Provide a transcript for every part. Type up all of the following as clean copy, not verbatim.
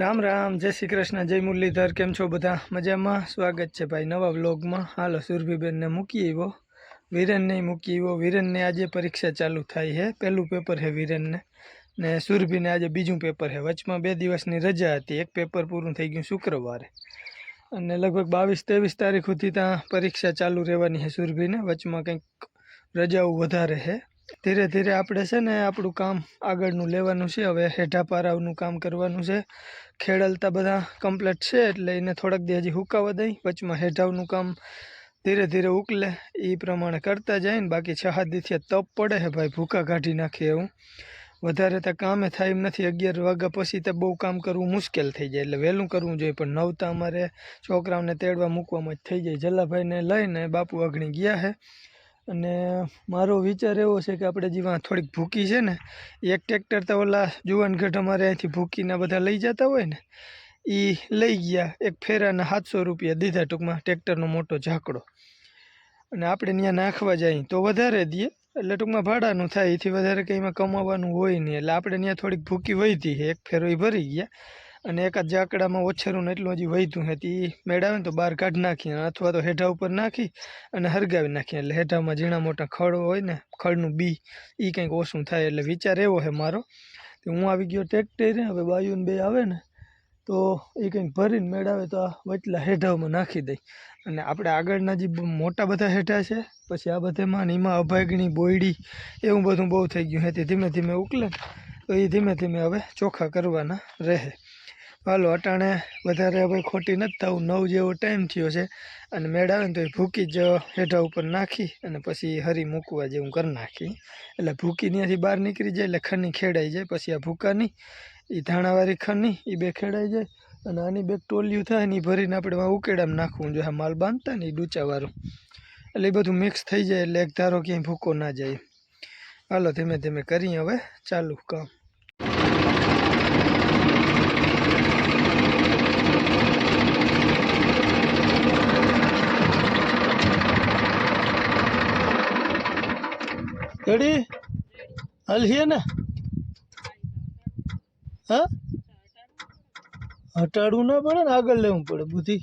राम राम जय श्री कृष्ण जय मुरलीधर केम छो बधा मजामां स्वागत है भाई नवा व्लॉग में। हालो सुरभीबेन ने मूकी आव्यो, वीरेन ने मूकी आव्यो। वीरेन ने आज परीक्षा चालू थई है, पहलू पेपर है वीरेन ने सुरभी ने आज बीजू पेपर है। वच में 2 दिवसनी रजा हती, एक पेपर पूरुं थई गयुं शुक्रवारे अने लगभग 22-23 तारीख सुधी त्यां परीक्षा चालू रहेवानी है सुरभी ने। वच में कंईक रजाओ वधारे है। धीरे धीरे आपणे छे ने आपणुं काम आगळनुं लेवानुं छे। हवे हेठा पारावनुं काम करवानुं छे। खेड़लता बधा कम्प्लीट छे एटले एने थोड़ाक दी हजी हुकावा दई, वचमां हेठावनुं काम धीरे धीरे उकले ई प्रमाणे करता जाए। बाकी 6-7 दिवस तप पड़े है भाई, भूखा काढी नाखे एवुं। वधारे तो कामे थाय एम नथी। 11 वाग्या पछी तो बहु काम करवुं मुश्केल थई जाय, एटले वहेलुं करवुं जोईए। पण 9 तो अमारे छोकराओने तेड़वा मूकवामां ज थई जाय। जलाभाईने लईने बापू अगणी गया है अने मारो विचार एवो छे के आपणे जीवा थोड़ीक भूकी छे ने, एक ट्रेक्टर तो ओला जुवानगढ़ अमारे अहींथी भूकीना बधा लई जता होय ने ई लई गया। एक फेराना 700 रुपया दीधा, टूंकमां ट्रेक्टरनो मोटो झाकड़ो। अने आपणे त्यां नाखवा जाईए तो वधारे दीए, एटले टूंकमां भाड़ानुं थाय। एथी वधारे कंई एमां कमावानुं होय नहीं, एटले आपणे त्यां थोड़ीक भूकी वधी है। एक फेरो ई भरी गया अने एकाद झाकड़ामां ओछेरुं एटલું हजी वध्युं है। ती मेळ आवे ने तो बहार काढी नाखीए अथवा तो हेठा उपर नाखी अने हरगावी नाखीए, एटले हेठामां झीणा मोटा खड़ होय ने खड़नुं बी ई कंईक ओछुं थाय। एटले विचार एवो है मारो के हूँ आवी गयो ट्रेक्टरे। हवे बायुने बे आवे ने तो ए कंईक भरीने मेळ आवे तो आ वचला हेठामां नाखी दई। अने आपणे आगळना जे मोटा बधा हेठा छे पछी आ बधामां ने एमां अभागणी बोयडी एवुं बधुं बहु थई गयुं है। ते धीमे धीमे उकले तो ए धीमे धीमे हवे चोखा करवाना रहे। हालो अटाणे वधारे हवे खोटी नथी थावुं। 9 जेवो टाइम थयो छे अने मेळ आवे ने तो भूकी ज हेठा उपर नाखी अने पछी हरी मूकवा जेवुं कर नाखी, एटले भूकी त्यांथी बहार निकળી जाय एटले खनी खेड़ाई जाय। पछी आ भूकानी ई धाणावाળી खनी ई बे खेड़ाई जाय अने आनी बे टोलिયું थाय ने भरीने आपणे वा उकेड़ामां नाखવું જોઈએ। माल बांधता ने डूचावाळું એટલે એ બધું મિક્સ થઈ જાય એટલે એક ધારો ક્યાંય ભૂકો ના જાય। હાલો ધીમે ધીમે કરીએ હવે ચાલુ કામ। રેડી હાલીએ ને? હા હટાડવું ના પડે ને, આગળ લેવું પડે બુદ્ધિ।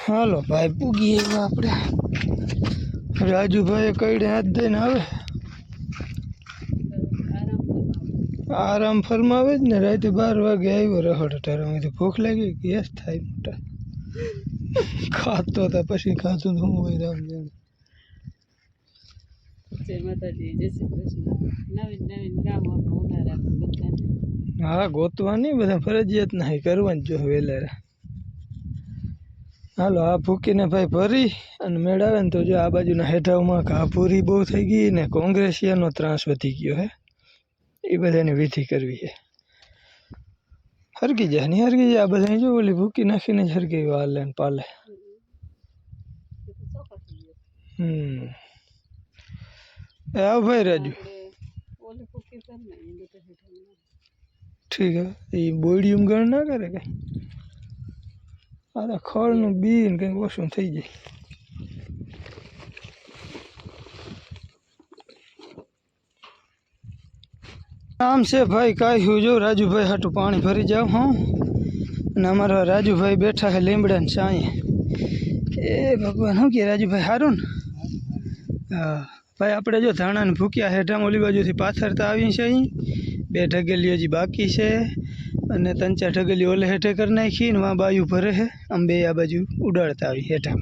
હાલો ભાઈ પૂગી આવ્યા આપણે। રાજુભાઈ કઈડે હાથ દઈને આવે, આરામ ફરમાવે જ ને। રાતે 12 વાગે આવ્યો રખડ અટારામાંથી। ભૂખ લાગી ગેસ થાય મોટા ખાતો હતા પછી ખાતું તો હું હોય રામ જાણે। हाँ गोतवानी बधा फरजियात नहीं करवानी जो वेलेरा। हालो आ भूकी ने भाई भरी अने मेळ आवे ने तो जो आ बाजुना हेठामां घा भूरी बहु थई गई ने कोंग्रेसियानो त्रास वधी गयो है। ए बधानी विधि करवी है। हरगी जाय नहीं हरगी जाय, आ बधा जो ओली भूकी नाखीने ज हरगी वाले ने पाले। आओ भाई राजू ठीक है। ये बोडियम गण ना करे कई आ खड़नु बीन कई ओछुं थई जाय। आम से भाई काई हो जो राजू भाई हाटू पानी भरी जाओ। हाँ अने अमारा राजू भाई बैठा है लीमड़ा ने छाए। ए भगवान हूँ कि राजू भाई हारू ने? हाँ भाई आपणे जो धाणा ने भूक्या हेठां ओली बाजुथी पाथरता आवी छे। अहीं 2 ढगेली हजी बाकी छे अने 3-4 ढगेली ओले हेठे कर नाखी ने वहाँ बायु भरे है। आम बे आ बाजू उडाड़ता आवी हेठां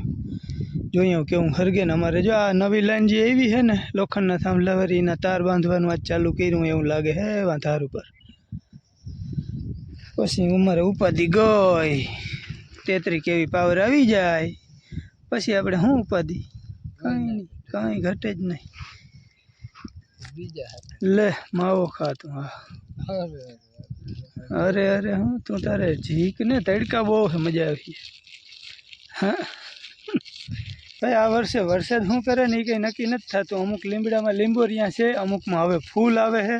जोईए केवुं हरगे ने। अमारे जो आ नवी लाइन जे एवी है ने लोखंडना थांभलावाળી एना तार बांधवानुं आज चालू कर्युं एवुं लागे है वहाँ तार उपर। पछी अमारे उपाधि गई 33 केवी पावर आवी जाय पछी आपणे शुं उपाधि? काई नहीं, काई घटे ज नहीं। ले मावो खा तू। हाँ अरे अरे हूँ तू तारे झीक ने तड़का बहुत मजा आई। हाँ भाई आ वर्षे वरसाद शू करे ने कहीं नक्की नहीं थतुं। अमुक લીમડા में લીંબોરિયા छे, अमुक में हवे फूल आवे है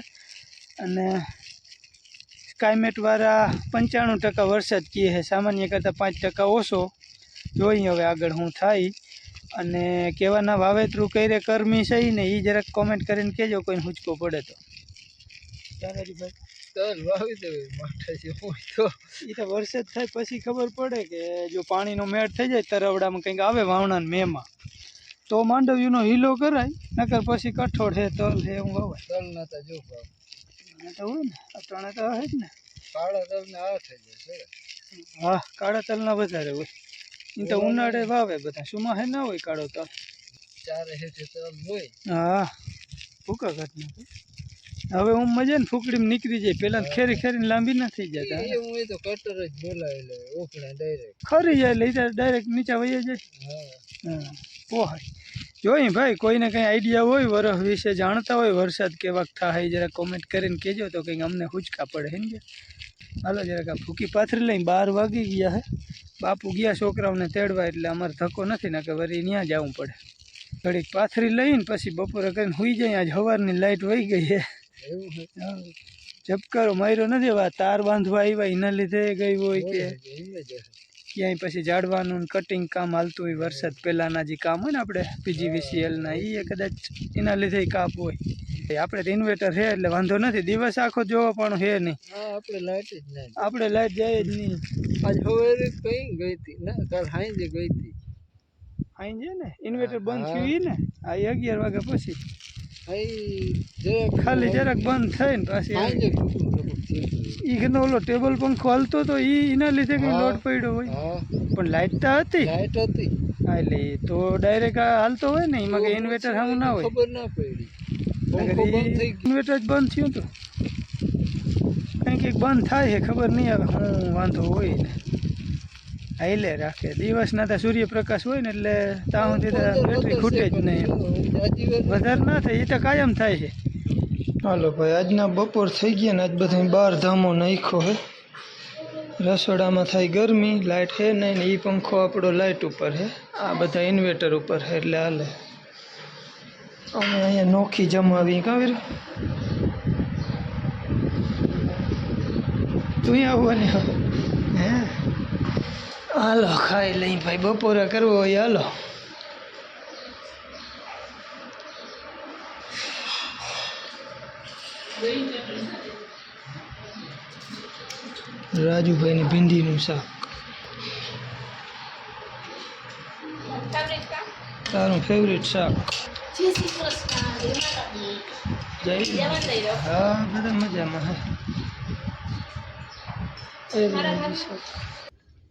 अने स्कायमेट वाळा 95% वरसाद कहे है, सामान्य करता 5% ओछो। जोईए हवे आगळ शुं थाय। અને કેવાના વાવેતરું કરે કર્મી છે ને એ જરાક કોમેન્ટ કરીને કહેજો કોઈને હુંચકો પડે તો ભાઈ તલ વાવી દેવી માટે છે તો એ તો વરસાદ થાય પછી ખબર પડે કે જો પાણીનો મેળ થઈ જાય તરવડામાં કંઈક આવે વાવણા મેમાં તો માંડવીનો હીલો કરાય નકર પછી કઠોળ છે તલ છે એવું વાવાય તલ ના તો જો તો હોય ને અટાણે તો હે જ ને કાળા તલના આ થઈ જાય હા કાળા તલના વધારે હોય એ તો ઉનાળે વાવે બધા સુમા હે ના હોય કાળો તલ ચારે હેઠે તલ હોય હા ભૂકા ઘટના હવે હું મજા ને ફૂકડીમાં નીકળી જાય પેલા ખેરી ખેરીને લાંબી ના થઈ જતા હું તો કટર જ બોલાવે ઓપણે ડાયરેક્ટ ખરી જાય એટલે ડાયરેક્ટ નીચા વહી જાય હા પોહાય જોઈ ભાઈ કોઈને કંઈ આઈડિયા હોય વરસ વિશે જાણતા હોય વરસાદ કેવાક થાય જરા કોમેન્ટ કરીને કહેજો તો કંઈક અમને હુંચકા પડે સમજે હાલો જરાક આ ભૂકી પાથરી લઈને 12 વાગી ગયા હે બાપુ ગયા છોકરાઓને તેડવા એટલે અમારે ધક્કો નથી ને કે વળી ત્યાં જવું પડે ઘડીક પાથરી લઈને પછી બપોરે કરીને સુઈ જાય આજ સવારની લાઇટ વહી ગઈ છે ઝબકારો માર્યો નથી હવે તાર બાંધવા આવ્યા એના લીધે ગઈ હોય કે ક્યાંય પછી ઝાડવાનું કટિંગ કામ હાલતું હોય વરસાદ પહેલાંના જે કામ હોય ને આપણે PGVCLના એ કદાચ એના લીધે કાપ હોય આપણે તો ઇન્વર્ટર છે એટલે વાંધો નથી દિવસ આખો જોવો પણ છે નહીં આપણે લાઇટ જાય જ નહીં આજ સવારે કઈ ગઈ હતી ના કાલ સાંજે ગઈ હતી સાંજે ને ઇન્વર્ટર બંધ થયું ને આ 11 વાગ્યા પછી ખાલી જરાક બંધ થઈને પાછી ઈ ઘણો ઓલો ટેબલ પંખો હાલતો તો એના લીધે કઈ લોડ પડ્યો હોય પણ લાઇટ તો હતી હા એટલે તો ડાયરેક્ટ હાલતો હોય ને એમાં કઈ ઇન્વર્ટર સામું ના હોય ખબર ના પડી ઇન્વર્ટર જ બંધ થયું તો કંઈક બંધ થાય છે ખબર નહીં આવે હું વાંધો હોય ને હાલે રાખે દિવસના તો સૂર્યપ્રકાશ હોય ને એટલે ત્યાં સુધી બેટરી ખૂટે જ નહીં વધારે ના થાય એ તો કાયમ થાય છે હાલો ભાઈ આજના બપોર થઈ ગયા ને આજ બધા 12 ધામો નાખ્યો હે રસોડામાં થાય ગરમી લાઇટ છે નહીં ને એ પંખો આપણો લાઇટ ઉપર છે આ બધા ઇન્વર્ટર ઉપર છે એટલે હાલે અમે અહીંયા નોખી જમાવી કાં તું આવવાની હે હાલો ખાઈ લઈ ભાઈ બપોરે કરવો હોય હાલો રાજુભાઈની ભીંડીનું શાક તારું ફેવરેટ શાક હા બધા મજામાં હે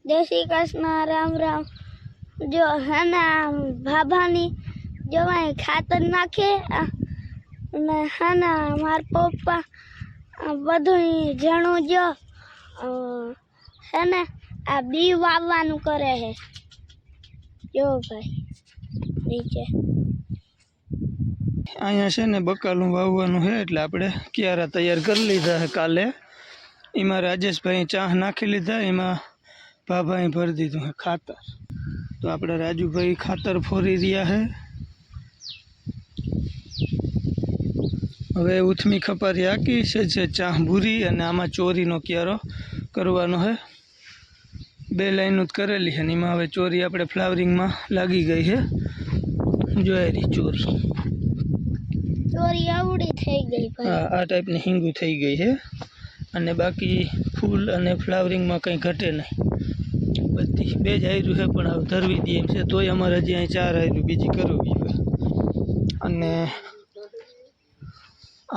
જય શ્રી કૃષ્ણ રામ રામ જો હાના ભાભાની જવાય ખાતર નાખે અને હાના માર પપ્પા બધું જણું જો હે ને આ બી વાવવાનું કરે છે જો ભાઈ નીચે અહીંયા છે ને બકાલું વાવવાનું છે એટલે આપણે ક્યારા તૈયાર કરી લીધા છે કાલે એમાં રાજેશભાઈ ચાહ નાખી લીધા એમાં ભાભાએ ભરી દીધું છે ખાતર તો આપણે રાજુભાઈ ખાતર ફોરી રહ્યા છે હવે ઉથમી ખપારી આકી છે ચાહ ભૂરી અને આમાં ચોરીનો ક્યારો કરવાનો છે 2 લાઈનો જ કરેલી છે ને એમાં હવે ચોરી આપણે ફ્લાવરિંગમાં લાગી ગઈ છે જોયેલી ચોરી આવડી થઈ ગઈ હા આ ટાઈપની હિંગુ થઈ ગઈ છે અને બાકી ફૂલ અને ફ્લાવરિંગમાં કંઈ ઘટે નહીં બધી 2 જ હાર્યું છે પણ હવે ધરવી દઈએ એમ છે તોય અમારે હજી અહીં 4 હાર્યું બીજી કરવી હોય અને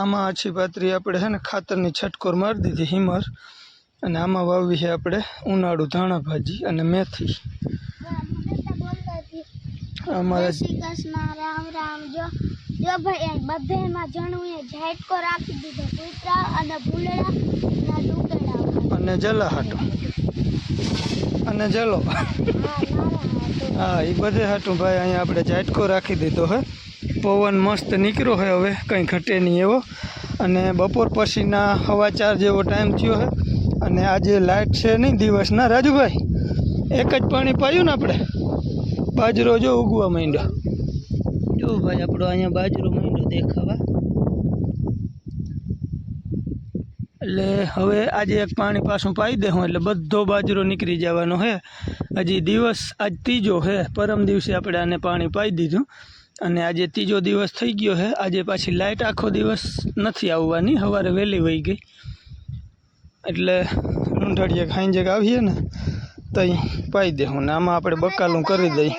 આમાં આછી પાતરી આપણે છે ને ખાતરની છટકોર મારી દીધી હિમર અને આમાં વાવી છે આપણે ઉનાળુ ધાણા ભાજી અને મેથી અમારે રામ રામ જો ભાઈ બધામાં જણું ઝાટકો રાખી દીધો કૂતરા અને ભૂલડા અને ડુકડા અને જલાહાટો અને જલો હા એ બધે હાટું ભાઈ અહીંયા આપણે ઝાટકો રાખી દીધો હે પવન મસ્ત નીકળ્યો હોય હવે કંઈ ઘટે નહીં એવો અને બપોર પછીના 4:15 જેવો ટાઈમ થયો છે અને આજે લાઇટ છે નહીં દિવસના રાજુભાઈ એક જ પાણી પાયું ને આપણે બાજરો જો ઉગવા માંડ્યો જો ભાઈ આપણો અહીંયા બાજરો માંડ્યો દેખાવા એટલે હવે આજે એક પાણી પાછું પાઈ દેવું એટલે બધો બાજરો નીકળી જવાનો છે. હજી દિવસ આજ ત્રીજો છે, પરમ દિવસે આપણે આને પાણી પાઈ દીધું અને આજે ત્રીજો દિવસ થઈ ગયો છે. આજે પાછી લાઇટ આખો દિવસ નથી આવવાની, સવારે વહેલી વહી ગઈ એટલે રૂંઢાડીએ ખાઈને જે આવીએ ને તઈ પાઈ દેવું ને આમાં આપણે બકાલું કરી દઈએ.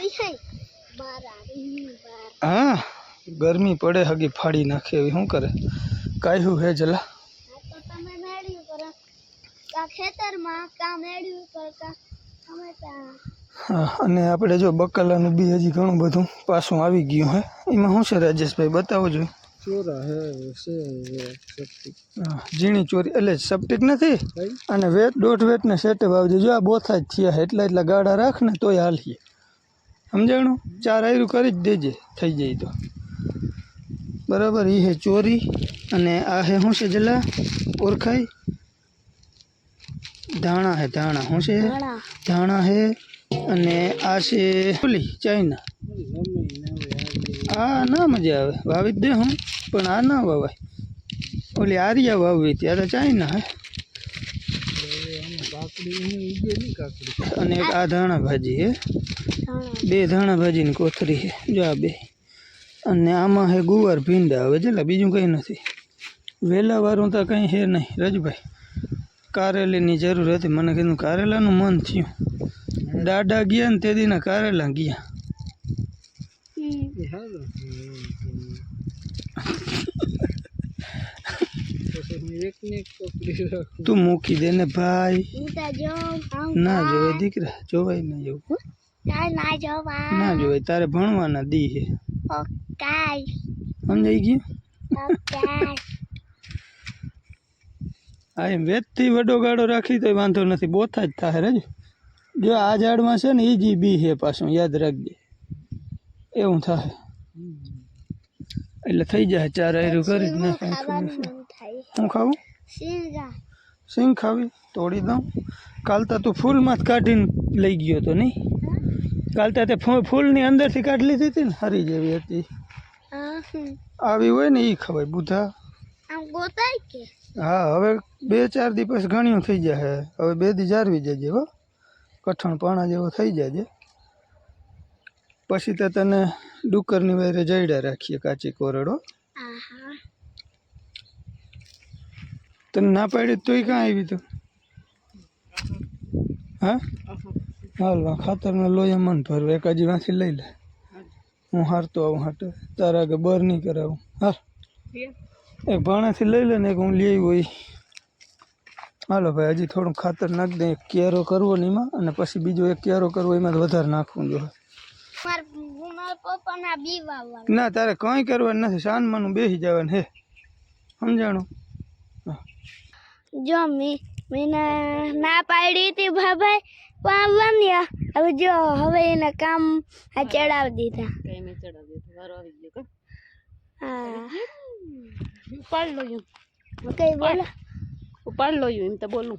હા ગરમી પડે હગી ફાડી નાખે એવી શું કરે કાયું હે જલા હા. અને આપણે જો બકાલાનું બી હજી ઘણું બધું પાછું આવી ગયું હે. એમાં શું છે રાજેશભાઈ બતાવો જોઈએ. ચોરા હે ઝીણી ચોરી એટલે સપ્ટિક નથી અને વેટ દોઢ વેટ ને સેટે વાવજો. જો આ બોથા જ થયા છે એટલા ગાડા રાખ ને તોય હાલીએ, સમજાણું. 4 આયરું કરી જ દેજે થઈ જાય તો બરાબર. એ હે ચોરી અને આ હે શું છે જલા ઓળખાય ધાણા હે ધાણા શું છે ધાણા હે અને આ છે ઓલી ચાઇના. આ ના મજા આવે વાવી જ દે હું પણ આ ના વાવાય. ઓલી આર્યા વાવવી ત્યારે ચાઇના હે અને એક આ ધાણા ભાજી હે, 2 ધાણા ભાજીની કોથરી હે જો આ 2. અને આમાં હે ગુવાર ભીંડા. હવે જલા બીજું કંઈ નથી. વેલાવાળું તો કંઈ હે નહીં રાજભાઈ. કારેલીની જરૂર હતી, મને કીધું કારેલાનું મન થયું. દાડા ગયા ને તે દીના કારેલા ગયા. તું મૂકી દે ને ભાઈ. ના જોવાય દીકરા, જોવાય ના એવું ના જોવાય. તારે ભણવાના દી હે સમજાઈ ગયું. હા એમ વેચથી વડો ગાડો રાખી તો વાંધો નથી, બોથા જ થાય રજ. જો આ ઝાડમાં છે ને એ જ બી છે પાછું, યાદ રાખજે એવું થાય એટલે થઈ જાય. 4 આયરું કરી હું ખાવું સિંગ ખાવી તોડી દઉં. કાલ તો તું ફૂલમાં જ કાઢીને લઈ ગયો તો નહીં. કાલ તો તે ફૂલની અંદરથી કાઢી લીધી હતી ને, હરી જેવી હતી. આવી હોય ને એ ખવાય બુધા. હા હવે 2-4 દિવસ ઘણું થઈ જાય. હવે 2 દી જારવી જજે હો, કઠણ પાણા જેવો થઈ જાય. પછી તો તને ડુક્કરની વાયરે જઈડા રાખીએ કાચી કોરડો. તને ના પાડી તોય કાં આવી તું. હા હાલ ખાતરના લોહીયા મન ભરવા એક હજી વાંથી લઈ લે. હું હારતો આવું હાટે તારા આગળ બર નહીં કરાવું. હા એક ભાણાથી લઈ લે ને એક હું લઈ હોય. હાલો ભાઈ હજી થોડું ખાતર નાખી દે. એક ક્યારો કરવો ને એમાં, અને પછી બીજો એક ક્યારો કરવો એમાં વધારે નાખવું જોઈએ. ના તારે કંઈ કરવાનું નથી, શાનમાંનું બેસી જવાનું હે સમજાણું. જો મેં ના પાડી હતી ભાઈ પાવવાની. હવે જો હવે એને કામ આ ચડાવી દીધા. હા ઉપાડ લો એમ કઈ બોલો, ઉપાડ લો એમ તો બોલું.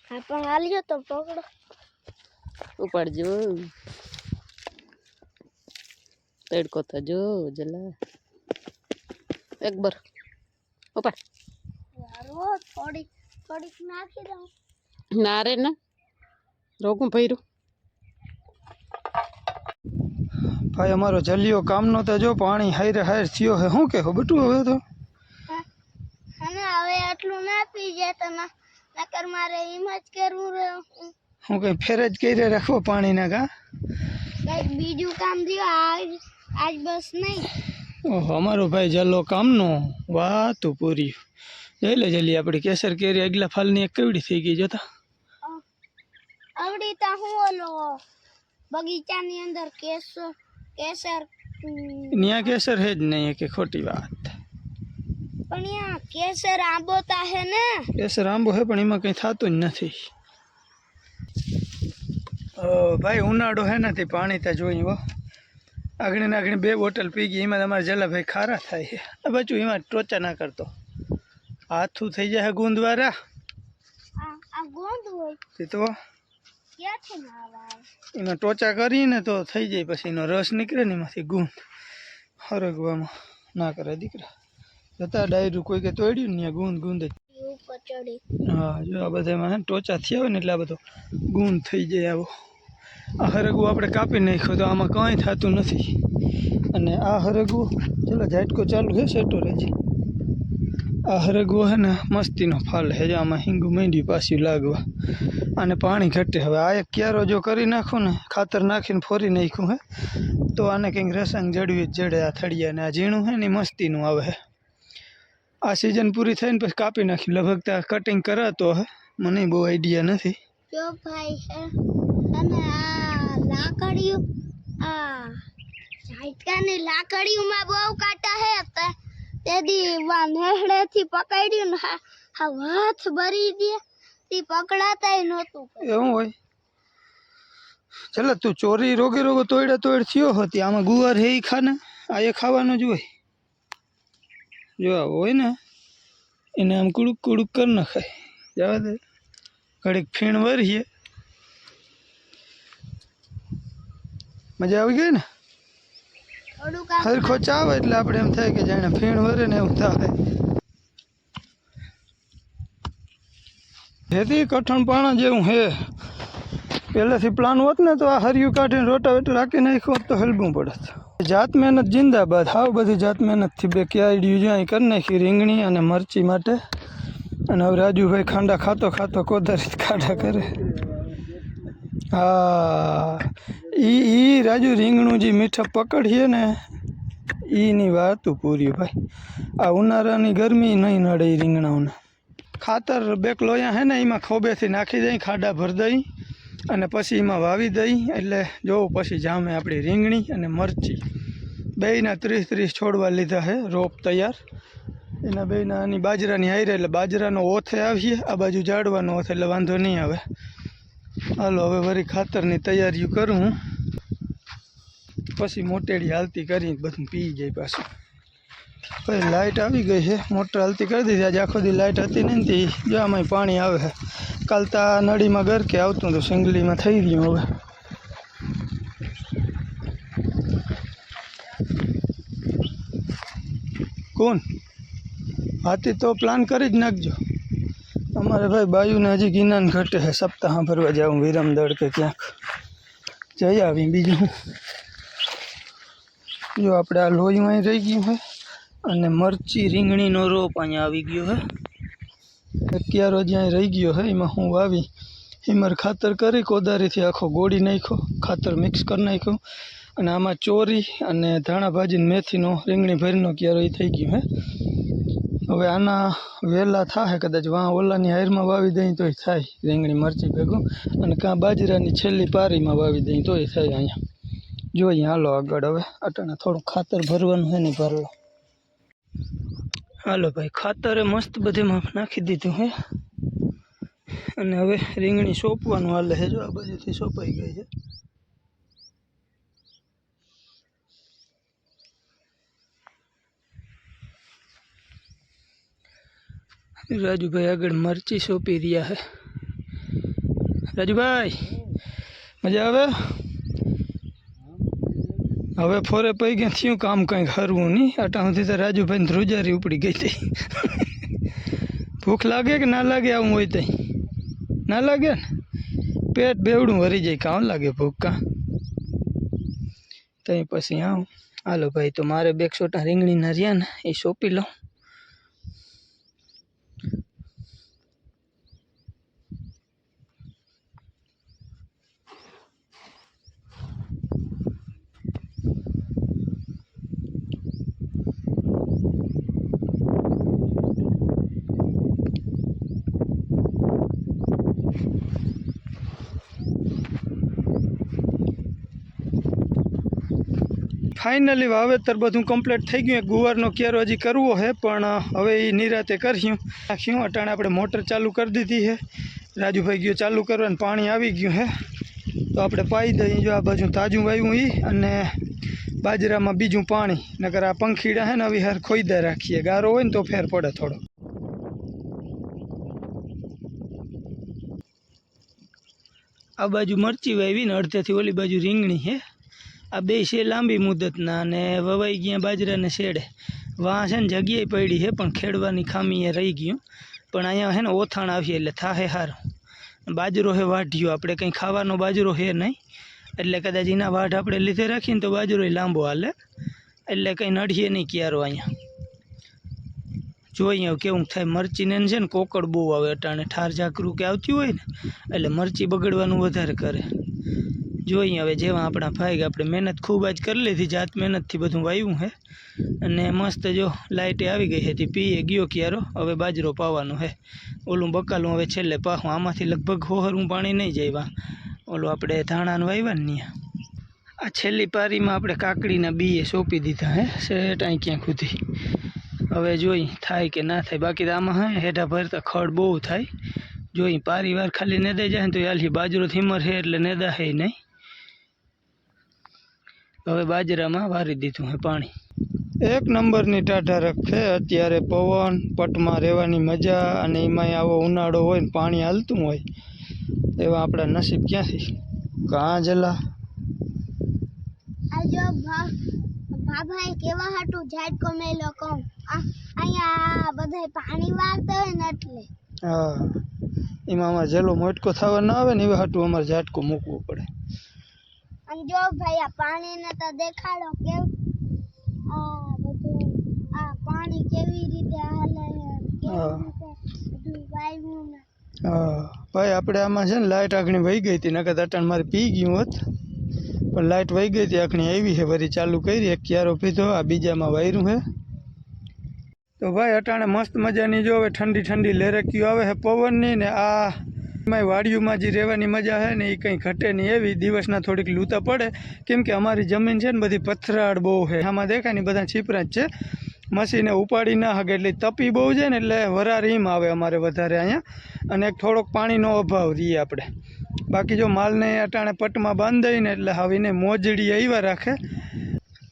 હા પણ હાલ્યો તો પકડો, ઉપાડજો. તડકો તો જો જલા એક બર ઉપાડ. થોડીક નાખી દઉં. ના રે ના રોગું ભર્યું. ભાઈ અમારો જલિયો કામનો તો જો પાણી હાઈરે હાઈર થયો હે. શું કહો બટું હવે તો હવે આટલું ના પી જાય તો નકર મારે એમ જ કરવું રહ્યું. હું કઈ ફેર જ કરી રાખવો પાણી ના કા કઈક બીજું કામ થયું આજ બસ નહીં. ઓહો અમારો ભાઈ જલો કામનો વાતું પૂરી. જઈ લે જલ્દી આપણી કેસર કેરી આગલા ફાલની એક કેવડી થઈ ગઈ જોતા. આવડી તો હું ઓલો બગીચાની અંદર કેસર ન્યા કેસર હે જ નહીં કે ખોટી વાત. પણ યા કેસર આંબો તા હે ને. કેસર આંબો હે પણ એમાં કંઈ થતું જ નથી. ભાઈ ઉનાળો હે નથી પાણી તો જોઈ હો. આગળ ને આગળ 2 બોટલ પી ગઈ. એમાં તમારે જલાભાઈ ખારા થાય છે. આ બચું એમાં ટોચા ના કરતો, હાથું થઈ જાય ગુંદવારા. આ ગુંદ હોય તો ક્યાંથી ના આવે. એમાં ટોચા કરીને તો થઈ જાય, પછી એનો રસ નીકળે ને એમાંથી ગુંદ હરગવામાં ના કરે દીકરા. જતા ડાયરું કોઈ કે તોડ્યું ને ગુંદ જ. હા જો આ બધામાં હે ને ટોચા થયા હોય ને એટલે આ બધો ગુણ થઈ જાય આવો. આ હરગવું આપણે કાપી નાખ્યો તો આમાં કંઈ થતું નથી. અને આ હરગવું ચલો ઝાટકો ચાલુ છે સેટો રહેજી. આ હરગવો હે ને મસ્તીનો ફાલ હે જો આમાં હિંગું માંડ્યું પાછું લાગવા. અને પાણી ઘટે. હવે આ એક ક્યારો જો કરી નાખું ને ખાતર નાખીને ફોરી નાખ્યું હે તો આને કંઈક રસંગ જડવી જ જડે. આ થળિયાને આ ઝીણું હે ને મસ્તીનું આવે હે. આ સિઝન પૂરી થઈને પછી કાપી નાખ્યું. લગભગ ત્યાં કટિંગ કરાતો હે, મને બહુ આઈડિયા નથી. જો ભાઈ હે અને આ લાકડીયું આ ઝાટકાની લાકડીઓમાં બહુ કાંટા હે. તેદી નેહડેથી પકડ્યું ને હા હાથ ભરી દે તે પકડાતાય નહોતું. એવું હોય? ચાલો તું ચોરી રોગે રોગો તોડ થયો હતી. આમાં ગુવાર હે ઈ ખાને આ એ ખાવાનું જ હોય. જો આવો હોય ને એને આમ કુડુક કુડુક કરી નખાય. જવા દે ઘડીક ફીણ વરીએ. મજા આવી ગઈ ને? હરખો ચાવે એટલે આપણે એમ થાય કે જાણે ફીણ વરે ને એવું થાય. હેતી કઠણ પાણા જેવું હે. પહેલેથી પ્લાન હોત ને તો આ હરિયું કાઢીને રોટાવેટર રાખી નાખ્યું હોત તો હલવું પડત. જાત મહેનત જિંદાબાદ. હાવ બધી જાત મહેનતથી બે ક્યારડ્યું જ્યાં કરી નાખી રીંગણી અને મરચી માટે. અને હવે રાજુભાઈ ખાંડા ખાતો ખાતો કોદારી ખાડા કરે. હા ઈ રાજુ રીંગણું જે મીઠા પકડીએ ને એની વાતું પૂરી ભાઈ. આ ઉનાળાની ગરમી નહીં નડે એ રીંગણાઓને. ખાતર બેક લોયા હે ને એમાં ખોબેથી નાખી દઈ, ખાડા ભરી દઈ અને પછી એમાં વાવી દઈ એટલે જોવું પછી જામે આપણી રીંગણી અને મરચી. બેયના 30-30 છોડવા લીધા છે રોપ તૈયાર. એના બેયના આની બાજરાની હારે એટલે બાજરાનો ઓથે આવીએ. આ બાજુ ઝાડવાનો ઓથે એટલે વાંધો નહીં આવે. હાલો હવે વળી ખાતરની તૈયારીઓ કરું હું. પછી મોટેડી હાલતી કરીને બધું પી જાય પાછું. પછી લાઇટ આવી ગઈ છે, મોટર હાલતી કરી દીધી. આજે આખો દી લાઇટ હતી નહીં ને જો આમાંય પાણી આવે છે. કાલ તો આ નળીમાં ગરકે આવતું હતું, સિંગલીમાં થઈ ગયું. હવે કોણ હાથી તો પ્લાન કરી જ નાખજો. અમારે ભાઈ બાયુને હજી ગિનાન ઘટે છે. સપ્તાહ ભરવા જાઉં વિરમદળ કે ક્યાંક જઈ આવી. બીજું જો આપણે આ લોહી અહીં રહી ગયું છે અને મરચી રીંગણીનો રોપ અહીંયા આવી ગયો છે. ક્યારો જ્યાં રહી ગયો છે એમાં હું વાવી હિમર ખાતર કરી કોદારીથી આખો ગોળી નાખ્યો, ખાતર મિક્સ કરી નાખ્યું. અને આમાં ચોરી અને ધાણા ભાજીને મેથીનો રીંગણી ભરીનો ક્યારો એ થઈ ગયું હે. હવે આના વહેલા થાય કદાચ વાં ઓલાની હારમાં વાવી દઈ તોય થાય રીંગણી મરચી ભેગું. અને કાં બાજરાની છેલ્લી પારીમાં વાવી દઈ તોય થાય. અહીંયા જોઈએ હાલો આગળ. હવે અટાણે થોડું ખાતર ભરવાનું હોય ને ભરલો. હાલો ભાઈ ખાતરે મસ્ત બધેમાં નાખી દીધું હે. અને હવે રીંગણી સોંપવાનું હાલે છે. જો આ બાજુથી સોંપાઈ ગઈ છે. રાજુભાઈ આગળ મરચી સોંપી રહ્યા છે. રાજુભાઈ મજા આવે? હવે ફોરે પૈ ગયા થયું કામ કંઈક હરવું નહીં. આટા સુધી તો રાજુભાઈને ધ્રુજારી ઉપડી ગઈ હતી. ભૂખ લાગે કે ના લાગે? આવું હોય તઈ ના લાગે ને? પેટ બેવડું ભરી જાય. કાં લાગે ભૂખ? કાં તઈ પછી આવું. હાલો ભાઈ તો મારે 2 છોટા રીંગણીના રહ્યા ને એ સોંપી લઉં. ફાઇનલી વાવેતર બધું કમ્પ્લીટ થઈ ગયું. ગુવારનો ક્યારો હજી કરવો છે પણ હવે એ નિરાતે કર્યું નાખ્યું. અટાણે આપણે મોટર ચાલુ કરી દીધી છે. રાજુભાઈ ગયો ચાલુ કરવાનું, પાણી આવી ગયું છે તો આપણે પાઈ દઈએ. જો આ બાજુ તાજું વાવ્યું એ અને બાજરામાં બીજું પાણી. નકર આ પંખીડા છે ને હવે હાર ખોઈદા રાખીએ. ગારો હોય ને તો ફેર પડે થોડો. આ બાજુ મરચી વાવી ને અડધેથી ઓલી બાજુ રીંગણી છે. આ બે છે લાંબી મુદતના અને વવાઈ ગયા બાજરાને શેડે. વાં છે ને જગ્યાએ પડી છે પણ ખેડવાની ખામી એ રહી ગયું. પણ અહીંયા છે ને ઓથાણ આવીએ એટલે થાહે સારું. બાજરો હે વાઢ્યો, આપણે કંઈ ખાવાનો બાજરો છે નહીં, એટલે કદાચ એના વાઢ આપણે લીધે રાખીને તો બાજરો લાંબો હાલે, એટલે કંઈ નડીએ નહીં ક્યારો. અહીંયા જોઈએ કેવું થાય. મરચીને છે ને કોકડ બહુ આવે અટાણે, ઠાર ઝાકરું કે આવતી હોય ને એટલે મરચી બગડવાનું વધારે કરે. જોઈએ હવે જેવા આપણા ભાઈ, આપણે મહેનત ખૂબ જ કરી લીધી, જાત મહેનતથી બધું વાવ્યું છે. અને મસ્ત જો લાઇટે આવી ગઈ હતી, પીએ ગયો ક્યારો. હવે બાજરો પાવાનો છે. ઓલું બકાલું હવે છેલ્લે પાહું, આમાંથી લગભગ હોહરું પાણી નહીં જાય. ઓલું આપણે ધાણાનું વાવ્યા ને આ છેલ્લી પારીમાં આપણે કાકડીના બીએ સોંપી દીધા હે શેટ અહીં ક્યાં સુધી. હવે જોઈ થાય કે ના થાય. બાકી તો આમાં હે હેઠા ભરતા ખડ બહુ થાય. જોઈ પારી વાર ખાલી નેદાઈ જાય ને તો હાલી. બાજરો થીમર છે એટલે નેદા હે નહીં. હવે બાજરામાં વારી દીધું હે પાણી. એક નંબરની ટાઢારક છે અત્યારે. પવન પટમાં રહેવાની મજા, અને એમાં આવો ઉનાળો હોય ને પાણી હાલતું હોય, એવા આપણા નસીબ ક્યાંથી. કાં જલા આ જો ભાભાઈ કેવા હાટું ઝાટકો મેલો કહું. અહીંયા બધાય પાણી વાળતા હોય ને એટલે. હા, એમાં અમારે જેલો મોટકો થવા ના આવે ને એવા હાટું અમારે ઝાટકો મૂકવો પડે. અને જો ભાઈ આ પાણીને તો દેખાડો કેવું બધું, આ પાણી કેવી રીતે હાલે, કેવી રીતે બધું વાવ્યું ને. હા ભાઈ, આપણે આમાં છે ને લાઇટ આખણી વહી ગઈ હતી, નકર અટાણ મારે પી ગયું હોત. પણ લાઇટ વહી ગઈ હતી, આખણી આવી છે, ફરી ચાલુ કરી. એક ક્યારો પીધો, આ બીજામાં વાયરું છે. તો ભાઈ અટાણે મસ્ત મજાની જો હવે ઠંડી ઠંડી લેરકીઓ આવે છે પવનની ને. આ એમાંય વાડીઓમાં જે રહેવાની મજા છે ને એ કંઈ ઘટે નહીં એવી. દિવસના થોડીક લૂતા પડે, કેમ કે અમારી જમીન છે ને બધી પથરાળ બહુ છે. આમાં દેખાય ને બધા છીપરા જ છે, મસીને ઉપાડી ના શકે. એટલે તપી બહુ છે ને એટલે વરાર ઈમ આવે અમારે વધારે અહીંયા. અને એક થોડોક પાણીનો અભાવ રહીએ આપણે. બાકી જો માલને અટાણે પટમાં બાંધાઈ ને એટલે હવે એને મોજડી આવ્યા રાખે.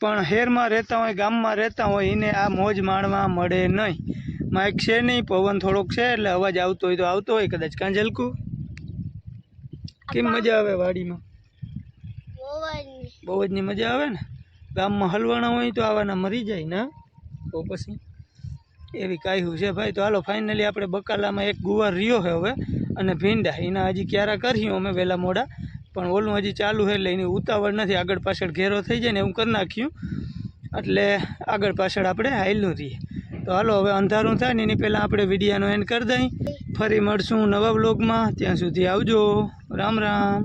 પણ શહેરમાં રહેતા હોય, ગામમાં રહેતા હોય, એને આ મોજ માણવા મળે નહીં. માઇક છે નહીં, પવન થોડોક છે એટલે અવાજ આવતો હોય તો આવતો હોય કદાચ. કાં ઝલકું કેમ મજા આવે વાડીમાં? બહુ જ ની મજા આવે ને. ગામમાં હલવાના હોય તો આવાના મરી જાય ને. તો પછી એવી કાયું છે ભાઈ. તો હાલો ફાઇનલી આપણે બકાલામાં એક ગુવાર રહ્યો છે હવે, અને ભીંડા એના હજી ક્યારા કર્યું અમે વહેલા મોડા. પણ ઓલું હજી ચાલુ છે એટલે એની ઉતાવળ નથી. આગળ પાછળ ઘેરો થઈ જાય ને એવું કરી નાખ્યું, એટલે આગળ પાછળ આપણે હાલ્યું રહીએ. તો હાલો હવે અંધારું થાય ને એની પહેલાં આપણે વિડીયોનો એન્ડ કરી દઈ. ફરી મળશું નવા વ્લોગમાં. ત્યાં સુધી આવજો. રામ રામ.